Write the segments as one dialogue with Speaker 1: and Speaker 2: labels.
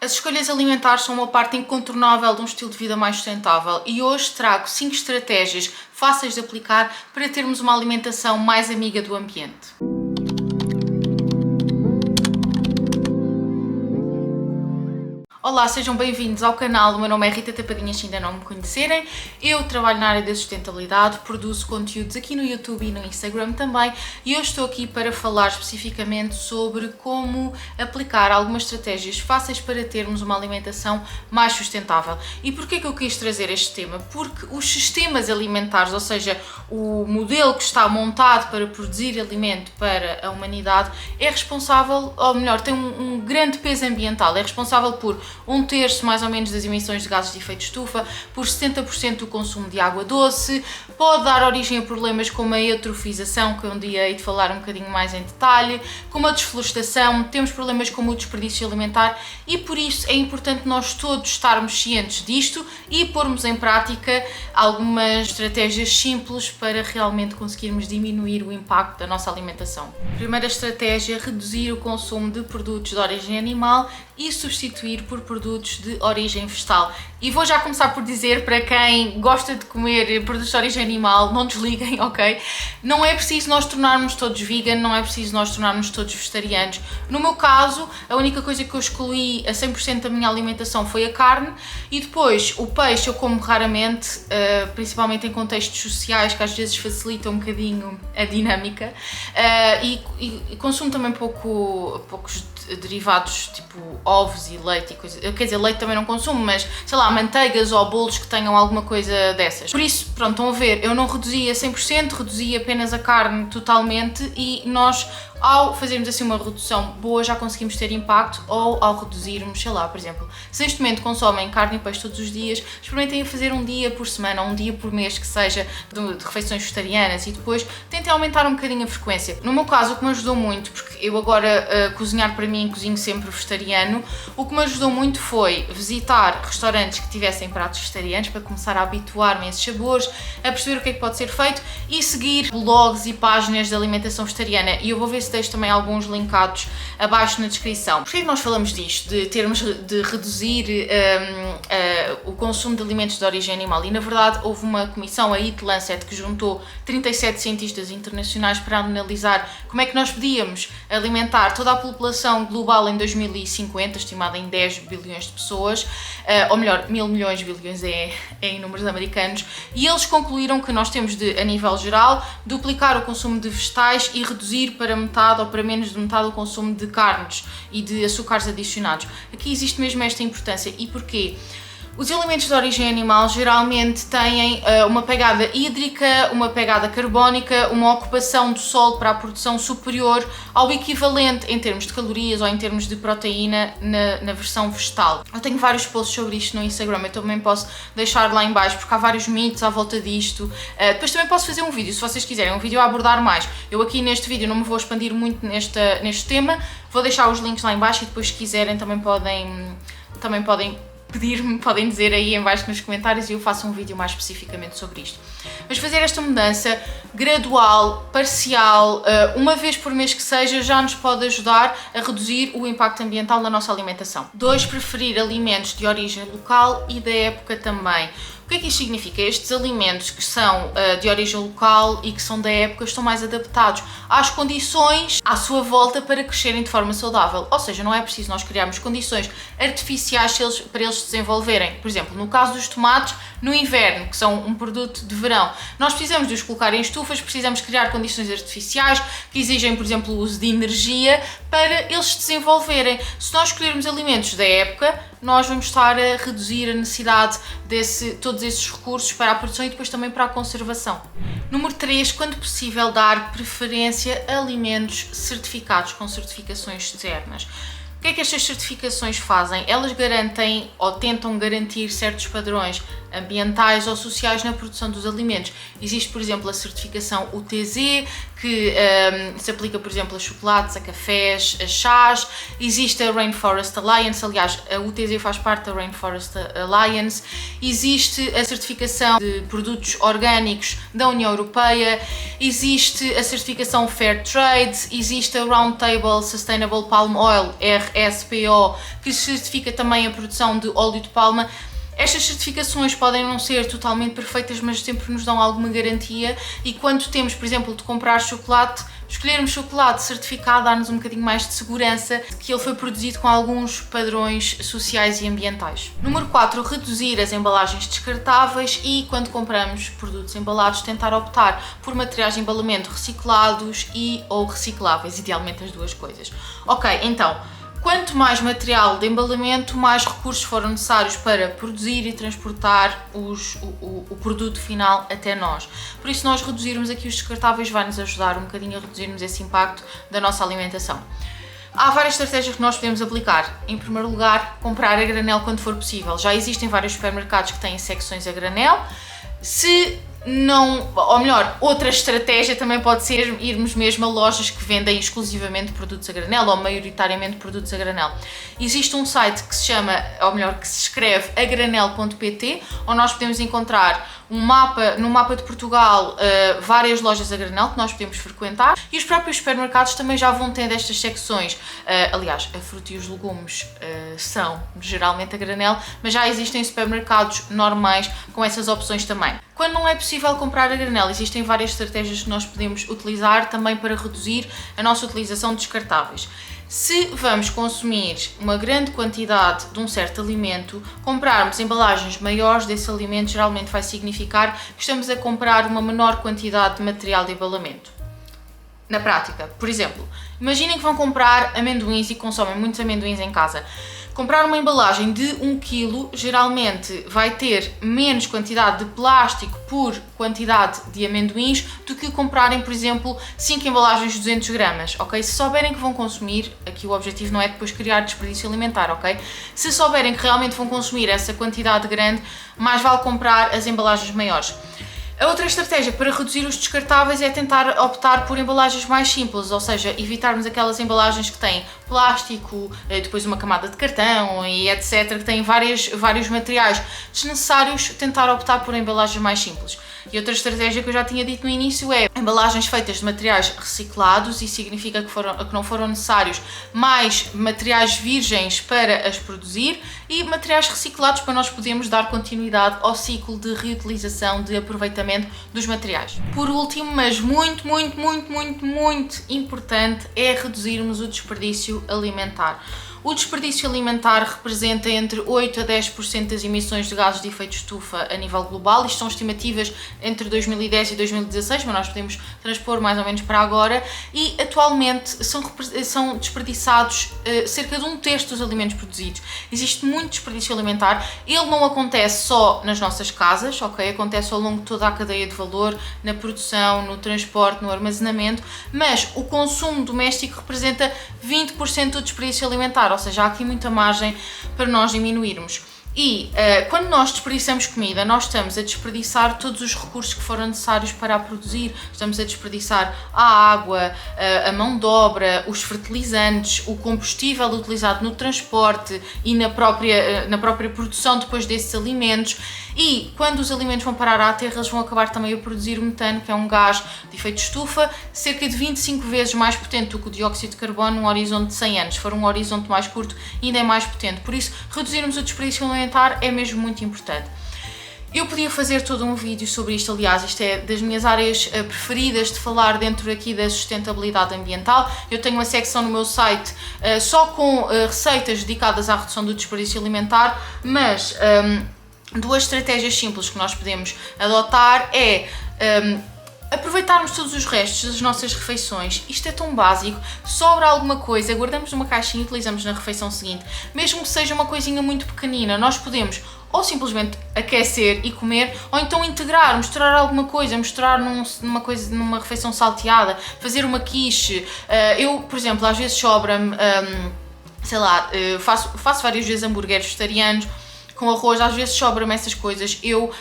Speaker 1: As escolhas alimentares são uma parte incontornável de um estilo de vida mais sustentável e hoje trago 5 estratégias fáceis de aplicar para termos uma alimentação mais amiga do ambiente. Olá, sejam bem-vindos ao canal. O meu nome é Rita Tapadinhas, se ainda não me conhecerem. Eu trabalho na área da sustentabilidade, produzo conteúdos aqui no YouTube e no Instagram também e hoje estou aqui para falar especificamente sobre como aplicar algumas estratégias fáceis para termos uma alimentação mais sustentável. E porquê que eu quis trazer este tema? Porque os sistemas alimentares, ou seja, o modelo que está montado para produzir alimento para a humanidade é responsável, ou melhor, tem um grande peso ambiental, é responsável por 1/3 mais ou menos das emissões de gases de efeito de estufa, por 70% do consumo de água doce, pode dar origem a problemas como a eutrofização, que um dia hei de falar um bocadinho mais em detalhe, como a desflorestação, temos problemas como o desperdício alimentar e por isso é importante nós todos estarmos cientes disto e pormos em prática algumas estratégias simples para realmente conseguirmos diminuir o impacto da nossa alimentação. Primeira estratégia: reduzir o consumo de produtos de origem animal e substituir por produtos de origem vegetal. E vou já começar por dizer, para quem gosta de comer produtos de origem animal, não desliguem, ok? Não é preciso nós tornarmos todos vegan, não é preciso nós tornarmos todos vegetarianos. No meu caso, a única coisa que eu excluí a 100% da minha alimentação foi a carne e depois o peixe eu como raramente, principalmente em contextos sociais que às vezes facilitam um bocadinho a dinâmica e consumo também poucos derivados tipo ovos e leite e coisas. Quer dizer, leite também não consumo, mas sei lá, manteigas ou bolos que tenham alguma coisa dessas. Por isso, pronto, estão a ver, eu não reduzi a 100%, reduzi apenas a carne totalmente e nós, ao fazermos assim uma redução boa, já conseguimos ter impacto, ou ao reduzirmos, sei lá, por exemplo, se neste momento consomem carne e peixe todos os dias, experimentem a fazer um dia por semana ou um dia por mês que seja de refeições vegetarianas e depois tentem aumentar um bocadinho a frequência. No meu caso, o que me ajudou muito, porque eu agora cozinhar para mim cozinho sempre vegetariano, o que me ajudou muito foi visitar restaurantes que tivessem pratos vegetarianos para começar a habituar-me a esses sabores, a perceber o que é que pode ser feito e seguir blogs e páginas de alimentação vegetariana. E eu vou ver se deixo também alguns linkados abaixo na descrição. Porquê é que nós falamos disto? De termos de reduzir o consumo de alimentos de origem animal. E na verdade houve uma comissão, a Eat Lancet, que juntou 37 cientistas internacionais para analisar como é que nós podíamos alimentar toda a população global em 2050, estimada em 10 bilhões de pessoas, ou melhor, 1000 milhões, bilhões é em números americanos, e eles concluíram que nós temos de, a nível geral, duplicar o consumo de vegetais e reduzir para metade ou para menos de metade o consumo de carnes e de açúcares adicionados. Aqui existe mesmo esta importância. E porquê? Os alimentos de origem animal geralmente têm uma pegada hídrica, uma pegada carbónica, uma ocupação do solo para a produção superior ao equivalente em termos de calorias ou em termos de proteína na versão vegetal. Eu tenho vários posts sobre isto no Instagram, eu também posso deixar lá em baixo porque há vários mitos à volta disto. Depois também posso fazer um vídeo, se vocês quiserem, um vídeo a abordar mais. Eu aqui neste vídeo não me vou expandir muito neste tema, vou deixar os links lá em baixo e depois, se quiserem, também podem pedir-me, podem dizer aí em baixo nos comentários e eu faço um vídeo mais especificamente sobre isto. Mas fazer esta mudança gradual, parcial, uma vez por mês que seja, já nos pode ajudar a reduzir o impacto ambiental na nossa alimentação. 2. Preferir alimentos de origem local e da época também. O que é que isto significa? Estes alimentos que são de origem local e que são da época estão mais adaptados às condições à sua volta para crescerem de forma saudável. Ou seja, não é preciso nós criarmos condições artificiais para eles se desenvolverem. Por exemplo, no caso dos tomates, no inverno, que são um produto de verão, nós precisamos de os colocar em estufas, precisamos criar condições artificiais que exigem, por exemplo, o uso de energia para eles se desenvolverem. Se nós escolhermos alimentos da época, nós vamos estar a reduzir a necessidade de todos esses recursos para a produção e depois também para a conservação. Número 3, quando possível, dar preferência a alimentos certificados com certificações externas. O que é que estas certificações fazem? Elas garantem ou tentam garantir certos padrões ambientais ou sociais na produção dos alimentos. Existe, por exemplo, a certificação UTZ, que se aplica, por exemplo, a chocolates, a cafés, a chás. Existe a Rainforest Alliance, aliás, a UTZ faz parte da Rainforest Alliance. Existe a certificação de produtos orgânicos da União Europeia, existe a certificação Fair Trade, existe a Roundtable Sustainable Palm Oil, RSPO, que certifica também a produção de óleo de palma. Estas certificações podem não ser totalmente perfeitas, mas sempre nos dão alguma garantia, e quando temos, por exemplo, de comprar chocolate, escolhermos chocolate certificado dá-nos um bocadinho mais de segurança que ele foi produzido com alguns padrões sociais e ambientais. Número 4, reduzir as embalagens descartáveis e, quando compramos produtos embalados, tentar optar por materiais de embalamento reciclados e ou recicláveis, idealmente as duas coisas. Ok, então, quanto mais material de embalamento, mais recursos foram necessários para produzir e transportar o produto final até nós. Por isso, nós reduzirmos aqui os descartáveis vai nos ajudar um bocadinho a reduzirmos esse impacto da nossa alimentação. Há várias estratégias que nós podemos aplicar. Em primeiro lugar, comprar a granel quando for possível. Já existem vários supermercados que têm secções a granel. Se não, ou melhor, outra estratégia também pode ser irmos mesmo a lojas que vendem exclusivamente produtos a granel ou maioritariamente produtos a granel. Existe um site que se chama, ou melhor, que se escreve agranel.pt, onde nós podemos encontrar no mapa de Portugal várias lojas a granel que nós podemos frequentar, e os próprios supermercados também já vão tendo estas secções. Aliás, a fruta e os legumes são geralmente a granel, mas já existem supermercados normais com essas opções também. Quando não é possível comprar a granel, existem várias estratégias que nós podemos utilizar também para reduzir a nossa utilização de descartáveis. Se vamos consumir uma grande quantidade de um certo alimento, comprarmos embalagens maiores desse alimento geralmente vai significar que estamos a comprar uma menor quantidade de material de embalamento. Na prática, por exemplo, imaginem que vão comprar amendoins e consomem muitos amendoins em casa. Comprar uma embalagem de 1 kg geralmente vai ter menos quantidade de plástico por quantidade de amendoins do que comprarem, por exemplo, 5 embalagens de 200 gramas, ok? Se souberem que vão consumir, aqui o objetivo não é depois criar desperdício alimentar, ok? Se souberem que realmente vão consumir essa quantidade grande, mais vale comprar as embalagens maiores. A outra estratégia para reduzir os descartáveis é tentar optar por embalagens mais simples, ou seja, evitarmos aquelas embalagens que têm plástico, depois uma camada de cartão e etc, que têm vários materiais desnecessários, tentar optar por embalagens mais simples. E outra estratégia que eu já tinha dito no início é embalagens feitas de materiais reciclados, e significa que não foram necessários mais materiais virgens para as produzir, e materiais reciclados para nós podermos dar continuidade ao ciclo de reutilização, de aproveitamento dos materiais. Por último, mas muito importante, é reduzirmos o desperdício alimentar. O desperdício alimentar representa entre 8 a 10% das emissões de gases de efeito de estufa a nível global. Isto são estimativas entre 2010 e 2016, mas nós podemos transpor mais ou menos para agora, e atualmente são desperdiçados cerca de 1/3 dos alimentos produzidos. Existe muito desperdício alimentar, ele não acontece só nas nossas casas, ok? Acontece ao longo de toda a cadeia de valor, na produção, no transporte, no armazenamento, mas o consumo doméstico representa 20% do desperdício alimentar, ou seja, há aqui muita margem para nós diminuirmos. E quando nós desperdiçamos comida, nós estamos a desperdiçar todos os recursos que foram necessários para a produzir. Estamos a desperdiçar a água, a mão de obra, os fertilizantes, o combustível utilizado no transporte e na própria produção depois desses alimentos. E quando os alimentos vão parar à terra, eles vão acabar também a produzir metano, que é um gás de efeito de estufa, cerca de 25 vezes mais potente do que o dióxido de carbono num horizonte de 100 anos. Se for um horizonte mais curto, ainda é mais potente. Por isso, reduzirmos o desperdício alimentar é mesmo muito importante. Eu podia fazer todo um vídeo sobre isto, aliás, isto é das minhas áreas preferidas de falar dentro aqui da sustentabilidade ambiental. Eu tenho uma secção no meu site só com receitas dedicadas à redução do desperdício alimentar, mas duas estratégias simples que nós podemos adotar é aproveitarmos todos os restos das nossas refeições. Isto é tão básico, sobra alguma coisa, guardamos numa caixinha e utilizamos na refeição seguinte. Mesmo que seja uma coisinha muito pequenina, nós podemos ou simplesmente aquecer e comer, ou então integrar, misturar alguma coisa, misturar numa refeição salteada, fazer uma quiche. Eu, por exemplo, às vezes sobra-me, sei lá, faço várias vezes hambúrgueres vegetarianos, com arroz, às vezes sobra-me essas coisas, eu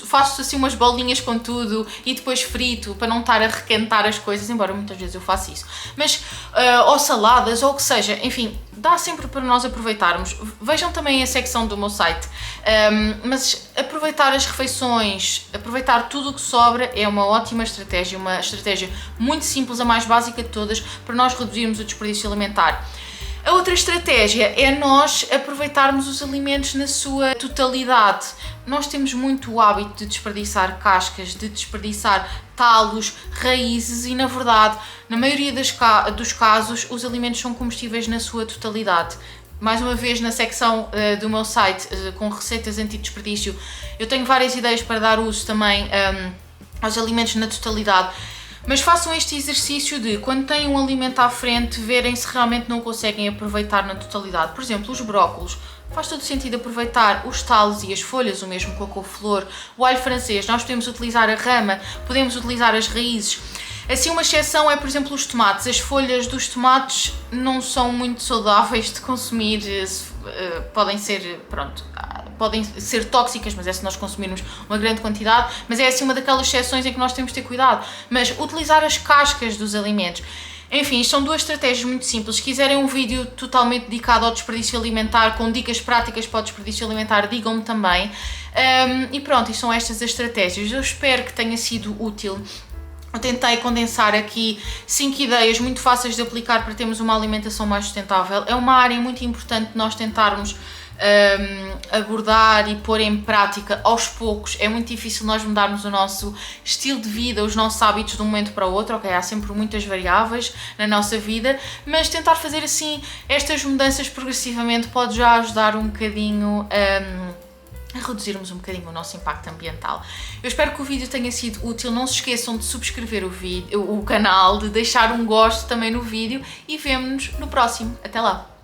Speaker 1: faço assim umas bolinhas com tudo e depois frito para não estar a requentar as coisas, embora muitas vezes eu faça isso. Mas, ou saladas, ou o que seja, enfim, dá sempre para nós aproveitarmos. Vejam também a secção do meu site, mas aproveitar as refeições, aproveitar tudo o que sobra é uma ótima estratégia, uma estratégia muito simples, a mais básica de todas, para nós reduzirmos o desperdício alimentar. A outra estratégia é nós aproveitarmos os alimentos na sua totalidade. Nós temos muito o hábito de desperdiçar cascas, de desperdiçar talos, raízes e, na verdade, na maioria dos casos, os alimentos são comestíveis na sua totalidade. Mais uma vez, na secção do meu site com receitas anti-desperdício, eu tenho várias ideias para dar uso também aos alimentos na totalidade. Mas façam este exercício de, quando têm um alimento à frente, verem se realmente não o conseguem aproveitar na totalidade. Por exemplo, os brócolos. Faz todo sentido aproveitar os talos e as folhas, o mesmo com a couve-flor. O alho francês, nós podemos utilizar a rama, podemos utilizar as raízes. Assim, uma exceção é, por exemplo, os tomates. As folhas dos tomates não são muito saudáveis de consumir, podem ser tóxicas, mas é se nós consumirmos uma grande quantidade, mas é assim uma daquelas exceções em que nós temos de ter cuidado. Mas utilizar as cascas dos alimentos. Enfim, são duas estratégias muito simples. Se quiserem um vídeo totalmente dedicado ao desperdício alimentar, com dicas práticas para o desperdício alimentar, digam-me também. E pronto, e são estas as estratégias. Eu espero que tenha sido útil. Eu tentei condensar aqui 5 ideias muito fáceis de aplicar para termos uma alimentação mais sustentável. É uma área muito importante nós tentarmos abordar e pôr em prática aos poucos. É muito difícil nós mudarmos o nosso estilo de vida, os nossos hábitos de um momento para o outro, ok? Há sempre muitas variáveis na nossa vida, mas tentar fazer assim estas mudanças progressivamente pode já ajudar um bocadinho a reduzirmos um bocadinho o nosso impacto ambiental. Eu espero que o vídeo tenha sido útil. Não se esqueçam de subscrever o canal, de deixar um gosto também no vídeo e vemo-nos no próximo. Até lá!